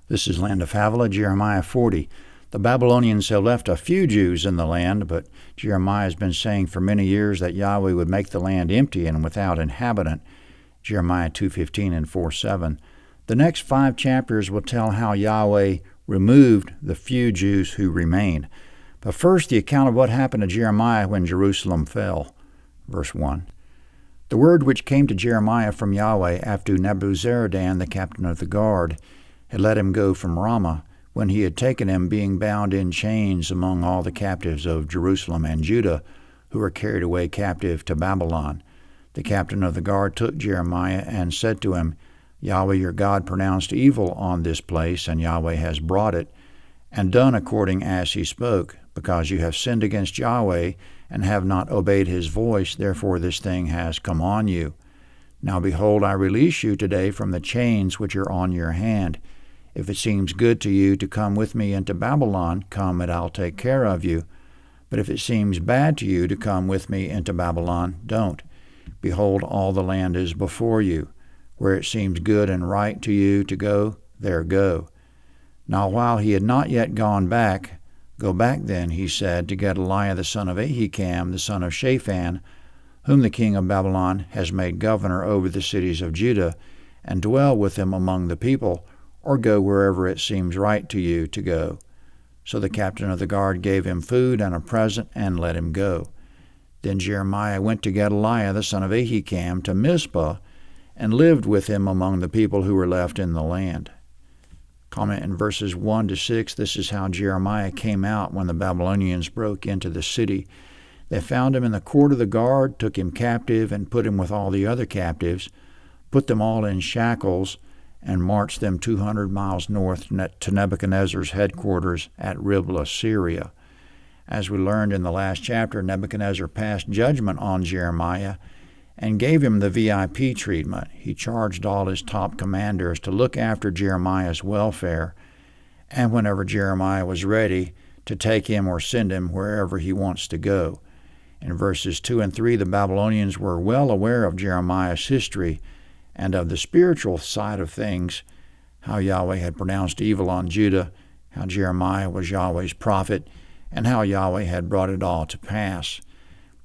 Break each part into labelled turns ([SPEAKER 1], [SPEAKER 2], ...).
[SPEAKER 1] This is Land of Havilah, Jeremiah 40. The Babylonians have left a few Jews in the land, but Jeremiah has been saying for many years that Yahweh would make the land empty and without inhabitant. Jeremiah 2:15 and 4:7. The next 5 chapters will tell how Yahweh removed the few Jews who remained. But first, the account of what happened to Jeremiah when Jerusalem fell. Verse 1. The word which came to Jeremiah from Yahweh after Nebuzaradan, the captain of the guard, had let him go from Ramah, when he had taken him, being bound in chains among all the captives of Jerusalem and Judah, who were carried away captive to Babylon. The captain of the guard took Jeremiah and said to him, Yahweh your God pronounced evil on this place, and Yahweh has brought it, and done according as he spoke, because you have sinned against Yahweh, and have not obeyed his voice, therefore this thing has come on you. Now behold, I release you today from the chains which are on your hand. If it seems good to you to come with me into Babylon, come and I'll take care of you. But if it seems bad to you to come with me into Babylon, don't. Behold, all the land is before you. Where it seems good and right to you to go, there go. Now while he had not yet gone back, go back then, he said, to Gedaliah the son of Ahikam, the son of Shaphan, whom the king of Babylon has made governor over the cities of Judah, and dwell with him among the people, or go wherever it seems right to you to go. So the captain of the guard gave him food and a present, and let him go. Then Jeremiah went to Gedaliah the son of Ahikam to Mizpah, and lived with him among the people who were left in the land. Comment in verses 1 to 6, this is how Jeremiah came out when the Babylonians broke into the city. They found him in the court of the guard, took him captive, and put him with all the other captives, put them all in shackles, and marched them 200 miles north to Nebuchadnezzar's headquarters at Riblah, Syria. As we learned in the last chapter, Nebuchadnezzar passed judgment on Jeremiah and gave him the VIP treatment. He charged all his top commanders to look after Jeremiah's welfare, and whenever Jeremiah was ready, to take him or send him wherever he wants to go. In verses 2 and 3, the Babylonians were well aware of Jeremiah's history and of the spiritual side of things, how Yahweh had pronounced evil on Judah, how Jeremiah was Yahweh's prophet, and how Yahweh had brought it all to pass.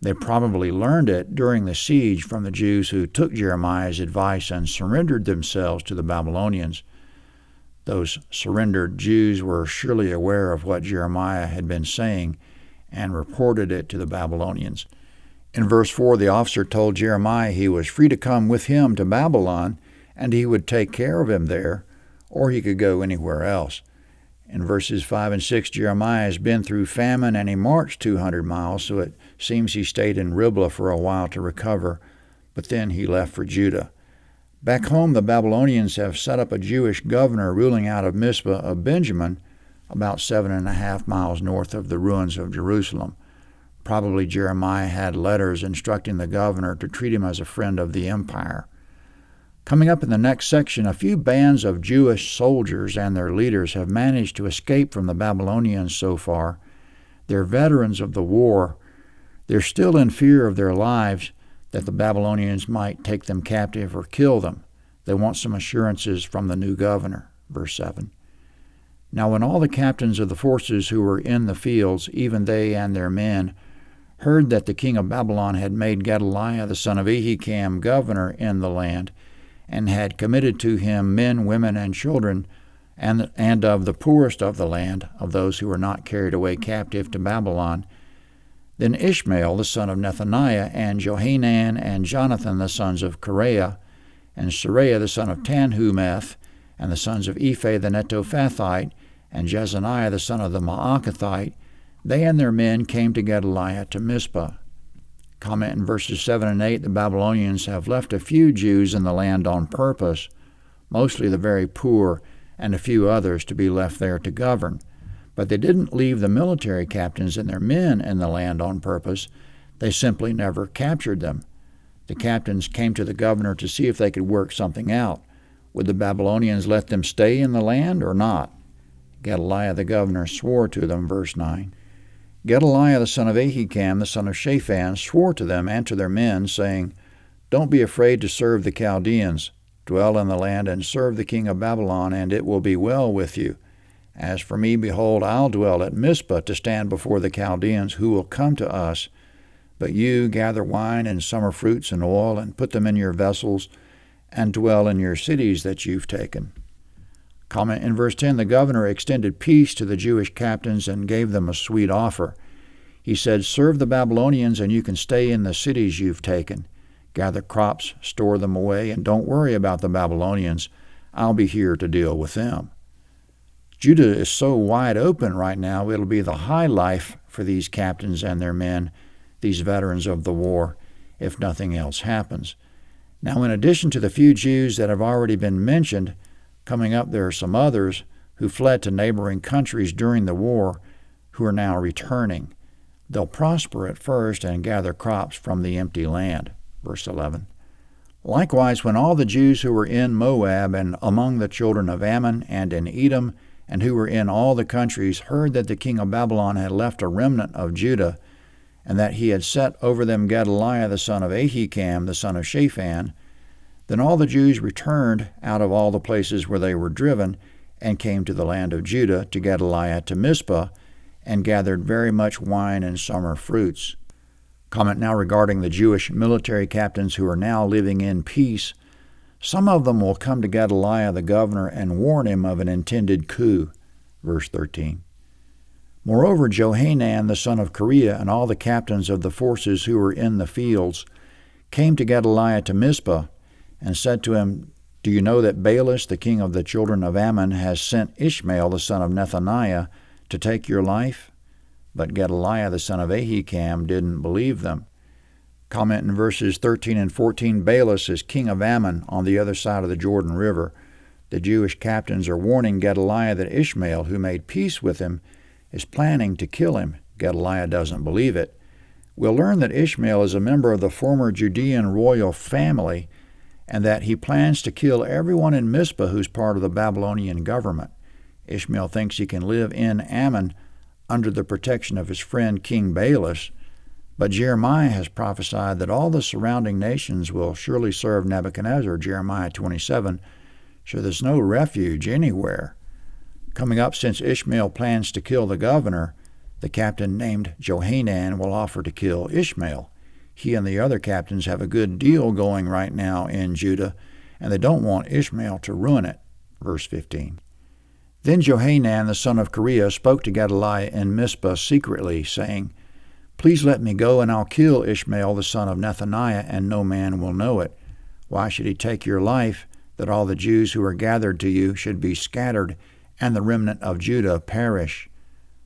[SPEAKER 1] They probably learned it during the siege from the Jews who took Jeremiah's advice and surrendered themselves to the Babylonians. Those surrendered Jews were surely aware of what Jeremiah had been saying and reported it to the Babylonians. In verse 4, the officer told Jeremiah he was free to come with him to Babylon, and he would take care of him there, or he could go anywhere else. In verses 5 and 6, Jeremiah has been through famine, and he marched 200 miles, so it seems he stayed in Riblah for a while to recover, but then he left for Judah. Back home, the Babylonians have set up a Jewish governor ruling out of Mizpah of Benjamin, about 7.5 miles north of the ruins of Jerusalem. Probably Jeremiah had letters instructing the governor to treat him as a friend of the empire. Coming up in the next section, a few bands of Jewish soldiers and their leaders have managed to escape from the Babylonians so far. They're veterans of the war. They're still in fear of their lives that the Babylonians might take them captive or kill them. They want some assurances from the new governor. Verse 7. Now when all the captains of the forces who were in the fields, even they and their men, heard that the king of Babylon had made Gedaliah the son of Ahikam governor in the land, and had committed to him men, women, and children, and of the poorest of the land, of those who were not carried away captive to Babylon, then Ishmael the son of Nethaniah, and Johanan and Jonathan the sons of Kareah, and Seraiah the son of Tanhumeth, and the sons of Ephah the Netophathite, and Jezaniah the son of the Maacathite, they and their men came to Gedaliah to Mizpah. Comment in verses 7 and 8, the Babylonians have left a few Jews in the land on purpose, mostly the very poor, and a few others to be left there to govern. But they didn't leave the military captains and their men in the land on purpose. They simply never captured them. The captains came to the governor to see if they could work something out. Would the Babylonians let them stay in the land or not? Gedaliah the governor swore to them, verse 9. Gedaliah the son of Ahikam, the son of Shaphan, swore to them and to their men, saying, Don't be afraid to serve the Chaldeans. Dwell in the land and serve the king of Babylon, and it will be well with you. As for me, behold, I'll dwell at Mizpah to stand before the Chaldeans who will come to us. But you gather wine and summer fruits and oil, and put them in your vessels, and dwell in your cities that you've taken. Comment in verse 10, the governor extended peace to the Jewish captains and gave them a sweet offer. He said, serve the Babylonians, and you can stay in the cities you've taken. Gather crops, store them away, and don't worry about the Babylonians. I'll be here to deal with them. Judah is so wide open right now, it'll be the high life for these captains and their men, these veterans of the war, if nothing else happens. Now, in addition to the few Jews that have already been mentioned, coming up there are some others who fled to neighboring countries during the war who are now returning. They'll prosper at first and gather crops from the empty land. Verse 11. Likewise, when all the Jews who were in Moab and among the children of Ammon and in Edom and who were in all the countries heard that the king of Babylon had left a remnant of Judah, and that he had set over them Gedaliah the son of Ahikam, the son of Shaphan, then all the Jews returned out of all the places where they were driven, and came to the land of Judah, to Gedaliah, to Mizpah, and gathered very much wine and summer fruits. Comment now regarding the Jewish military captains who are now living in peace. Some of them will come to Gedaliah the governor and warn him of an intended coup. Verse 13. Moreover, Johanan the son of Kareah and all the captains of the forces who were in the fields came to Gedaliah to Mizpah, and said to him, do you know that Baalis, the king of the children of Ammon, has sent Ishmael the son of Nethaniah to take your life? But Gedaliah the son of Ahikam didn't believe them. Comment in verses 13 and 14, Baalis is king of Ammon on the other side of the Jordan River. The Jewish captains are warning Gedaliah that Ishmael, who made peace with him, is planning to kill him. Gedaliah doesn't believe it. We'll learn that Ishmael is a member of the former Judean royal family, and that he plans to kill everyone in Mizpah who's part of the Babylonian government. Ishmael thinks he can live in Ammon under the protection of his friend King Baalis, but Jeremiah has prophesied that all the surrounding nations will surely serve Nebuchadnezzar, Jeremiah 27, so there's no refuge anywhere. Coming up, since Ishmael plans to kill the governor, the captain named Johanan will offer to kill Ishmael. He and the other captains have a good deal going right now in Judah, and they don't want Ishmael to ruin it. Verse 15. Then Johanan the son of Kareah spoke to Gedaliah in Mizpah secretly, saying, please let me go, and I'll kill Ishmael the son of Nethaniah, and no man will know it. Why should he take your life, that all the Jews who are gathered to you should be scattered, and the remnant of Judah perish?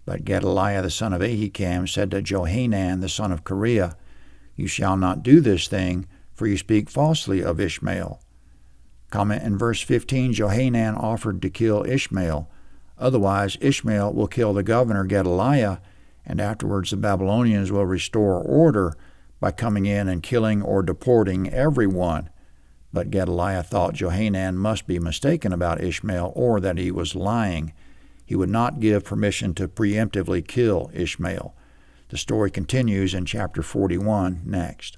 [SPEAKER 1] But Gedaliah the son of Ahikam said to Johanan the son of Kareah, you shall not do this thing, for you speak falsely of Ishmael. Comment in verse 15, Johanan offered to kill Ishmael. Otherwise, Ishmael will kill the governor Gedaliah, and afterwards the Babylonians will restore order by coming in and killing or deporting everyone. But Gedaliah thought Johanan must be mistaken about Ishmael, or that he was lying. He would not give permission to preemptively kill Ishmael. The story continues in chapter 41 next.